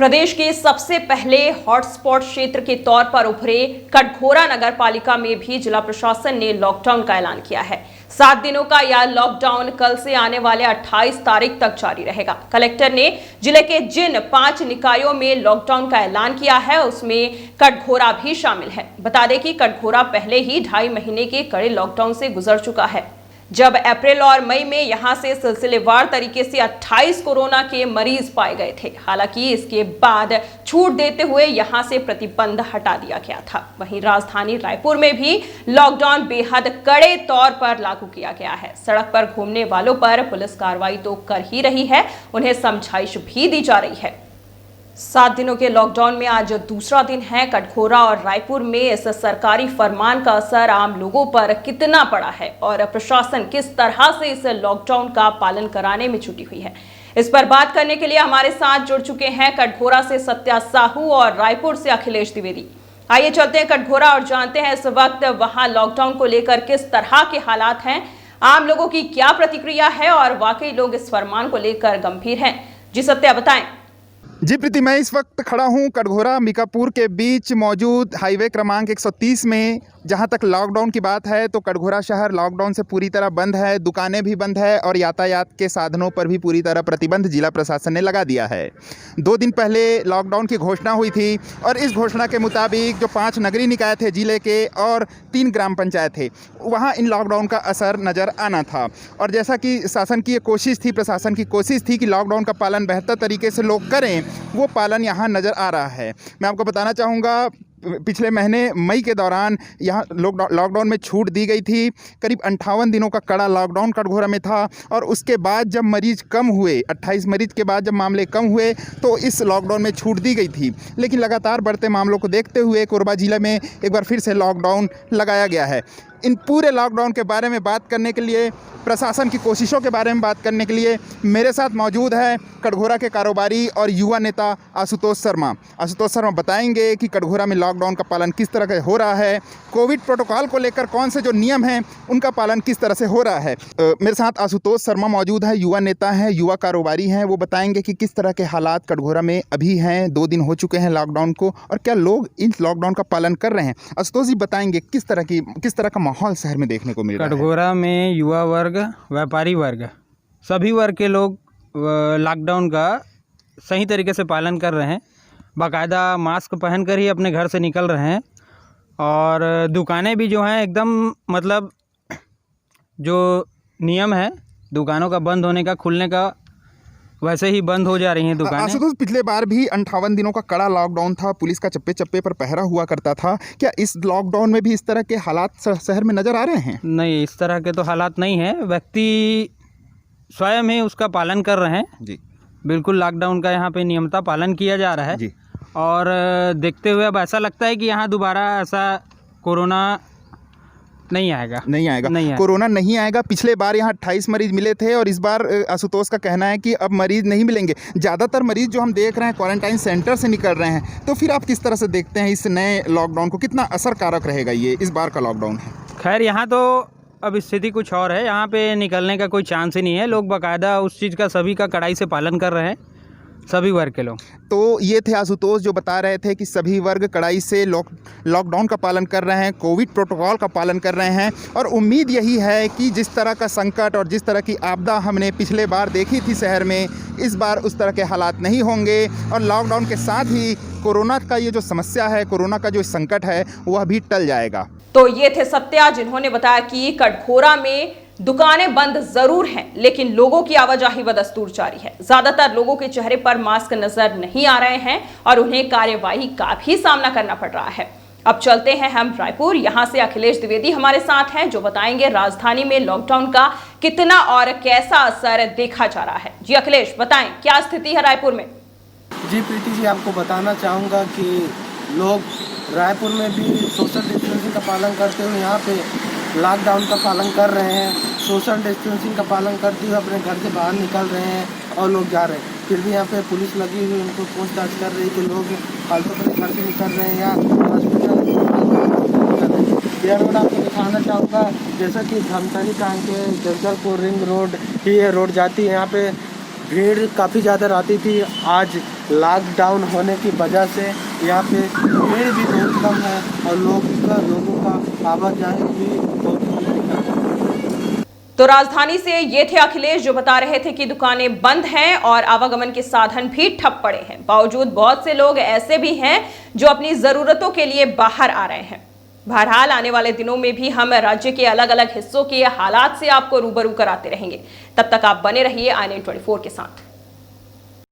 प्रदेश के सबसे पहले हॉटस्पॉट क्षेत्र के तौर पर उभरे कटघोरा नगर पालिका में भी जिला प्रशासन ने लॉकडाउन का ऐलान किया है। 7 दिनों का यह लॉकडाउन कल से आने वाले 28 तारीख तक जारी रहेगा। कलेक्टर ने जिले के जिन 5 निकायों में लॉकडाउन का ऐलान किया है उसमें कटघोरा भी शामिल है। बता दें कि कटघोरा पहले ही 2.5 महीने के कड़े लॉकडाउन से गुजर चुका है, जब अप्रैल और मई में यहां से सिलसिलेवार तरीके से 28 कोरोना के मरीज पाए गए थे। हालांकि इसके बाद छूट देते हुए यहां से प्रतिबंध हटा दिया गया था। वहीं राजधानी रायपुर में भी लॉकडाउन बेहद कड़े तौर पर लागू किया गया है। सड़क पर घूमने वालों पर पुलिस कार्रवाई तो कर ही रही है, उन्हें समझाइश भी दी जा रही है। 7 दिनों के लॉकडाउन में आज दूसरा दिन है। कटघोरा और रायपुर में इस सरकारी फरमान का असर आम लोगों पर कितना पड़ा है और प्रशासन किस तरह से इस लॉकडाउन का पालन कराने में जुटी हुई है, इस पर बात करने के लिए हमारे साथ जुड़ चुके हैं कटघोरा से सत्या साहू और रायपुर से अखिलेश द्विवेदी। आइए चलते हैं कटघोरा और जानते हैं इस वक्त वहां लॉकडाउन को लेकर किस तरह के हालात हैं, आम लोगों की क्या प्रतिक्रिया है और वाकई लोग इस फरमान को लेकर गंभीर हैं। जी सत्या, बताएं। जी प्रीति, मैं इस वक्त खड़ा हूँ कटघोरा अंबिकापुर के बीच मौजूद हाईवे क्रमांक 130 में। जहाँ तक लॉकडाउन की बात है तो कटघोरा शहर लॉकडाउन से पूरी तरह बंद है, दुकानें भी बंद है और यातायात के साधनों पर भी पूरी तरह प्रतिबंध जिला प्रशासन ने लगा दिया है। 2 दिन पहले लॉकडाउन की घोषणा हुई थी और इस घोषणा के मुताबिक जो 5 नगरीय निकाय थे जिले के और 3 ग्राम पंचायत थे, वहाँ इन लॉकडाउन का असर नज़र आना था। और जैसा कि शासन की ये कोशिश थी, प्रशासन की कोशिश थी कि लॉकडाउन का पालन बेहतर तरीके से लोग करें, वो पालन यहाँ नज़र आ रहा है। मैं आपको बताना चाहूँगा, पिछले महीने मई के दौरान यहाँ लॉकडाउन में छूट दी गई थी। करीब 58 दिनों का कड़ा लॉकडाउन कटघोरा में था और उसके बाद जब मरीज कम हुए, 28 मरीज के बाद जब मामले कम हुए तो इस लॉकडाउन में छूट दी गई थी। लेकिन लगातार बढ़ते मामलों को देखते हुए कोरबा जिले में एक बार फिर से लॉकडाउन लगाया गया है। इन पूरे लॉकडाउन के बारे में बात करने के लिए, प्रशासन की कोशिशों के बारे में बात करने के लिए मेरे साथ मौजूद है कटघोरा के कारोबारी और युवा नेता आशुतोष शर्मा। आशुतोष शर्मा बताएंगे कि कटघोरा में लॉकडाउन का पालन किस तरह का हो रहा है, कोविड प्रोटोकॉल को लेकर कौन से जो नियम हैं उनका पालन किस तरह से हो रहा है। मेरे साथ आशुतोष शर्मा मौजूद है, युवा नेता हैं, युवा कारोबारी हैं। वो बताएंगे कि किस तरह के हालात कटघोरा में अभी हैं, 2 दिन हो चुके हैं लॉकडाउन को, और क्या लोग इस लॉकडाउन का पालन कर रहे हैं। आशुतोष जी बताएंगे किस तरह का माहौल शहर में देखने को मिल रहा है। कटघोरा में युवा वर्ग, व्यापारी वर्ग, सभी वर्ग के लोग लॉकडाउन का सही तरीके से पालन कर रहे हैं। बाकायदा मास्क पहनकर ही अपने घर से निकल रहे हैं और दुकानें भी जो हैं एकदम मतलब जो नियम है दुकानों का बंद होने का, खुलने का, वैसे ही बंद हो जा रही हैं दुकानें। आशुतोष, पिछले बार भी 58 दिनों का कड़ा लॉकडाउन था, पुलिस का चप्पे चप्पे पर पहरा हुआ करता था। क्या इस लॉकडाउन में भी इस तरह के हालात शहर में नज़र आ रहे हैं? नहीं, इस तरह के तो हालात नहीं हैं। व्यक्ति स्वयं ही उसका पालन कर रहे हैं जी। बिल्कुल लॉकडाउन का यहाँ पे नियमता पालन किया जा रहा है जी। और देखते हुए अब ऐसा लगता है कि यहाँ दोबारा ऐसा कोरोना नहीं आएगा। कोरोना नहीं आएगा। पिछले बार यहाँ 28 मरीज मिले थे और इस बार आशुतोष का कहना है कि अब मरीज नहीं मिलेंगे। ज़्यादातर मरीज जो हम देख रहे हैं क्वारंटाइन सेंटर से निकल रहे हैं, तो फिर आप किस तरह से देखते हैं इस नए लॉकडाउन को, कितना असरकारक रहेगा ये इस बार का लॉकडाउन है? खैर, यहाँ तो अब स्थिति कुछ और है, यहाँ पे निकलने का कोई चांस ही नहीं है। लोग बाकायदा उस चीज़ का सभी का कड़ाई से पालन कर रहे हैं, सभी वर्ग के लोग। तो ये थे आशुतोष जो बता रहे थे कि सभी वर्ग कड़ाई से लॉकडाउन का पालन कर रहे हैं, कोविड प्रोटोकॉल का पालन कर रहे हैं और उम्मीद यही है कि जिस तरह का संकट और जिस तरह की आपदा हमने पिछले बार देखी थी शहर में, इस बार उस तरह के हालात नहीं होंगे और लॉकडाउन के साथ ही कोरोना का ये जो समस्या है, कोरोना का जो संकट है, वह भी टल जाएगा। तो ये थे सत्या, जिन्होंने बताया कि कटघोरा में दुकानें बंद जरूर हैं लेकिन लोगों की आवाजाही बदस्तूर जारी है। ज्यादातर लोगों के चेहरे पर मास्क नजर नहीं आ रहे हैं और उन्हें कार्यवाही का भी सामना करना पड़ रहा है। अब चलते हैं हम रायपुर। यहां से अखिलेश द्विवेदी हमारे साथ हैं जो बताएंगे राजधानी में लॉकडाउन का कितना और कैसा असर देखा जा रहा है। जी अखिलेश, बताएं क्या स्थिति है रायपुर में? जी प्रीति जी, आपको बताना चाहूँगा कि लोग रायपुर में भी सोशल डिस्टेंसिंग का पालन करते हुए यहाँ पे लॉकडाउन का पालन कर रहे हैं। सोशल डिस्टेंसिंग का पालन करते हुए अपने घर से बाहर निकल रहे हैं और लोग जा रहे हैं। फिर भी यहाँ पे पुलिस लगी हुई उनको पूछताछ कर रही है कि लोग फालतू अपने घर से निकल रहे हैं या हॉस्पिटल ये रोड आपको दिखाना चाहूँगा। जैसा कि धमतरी टांग के जगदलपुर रिंग रोड ही ये रोड जाती है, यहाँ पे भीड़ काफ़ी ज़्यादा रहती थी। आज लॉकडाउन होने की वजह से यहाँ पे भीड़ भी बहुत कम है और लोगों का आवाजाही भी बहुत कम है। तो राजधानी से ये थे अखिलेश, जो बता रहे थे कि दुकानें बंद हैं और आवागमन के साधन भी ठप पड़े हैं। बावजूद बहुत से लोग ऐसे भी हैं जो अपनी जरूरतों के लिए बाहर आ रहे हैं। बहरहाल आने वाले दिनों में भी हम राज्य के अलग अलग हिस्सों के हालात से आपको रूबरू कराते रहेंगे। तब तक आप बने रहिए i924 के साथ।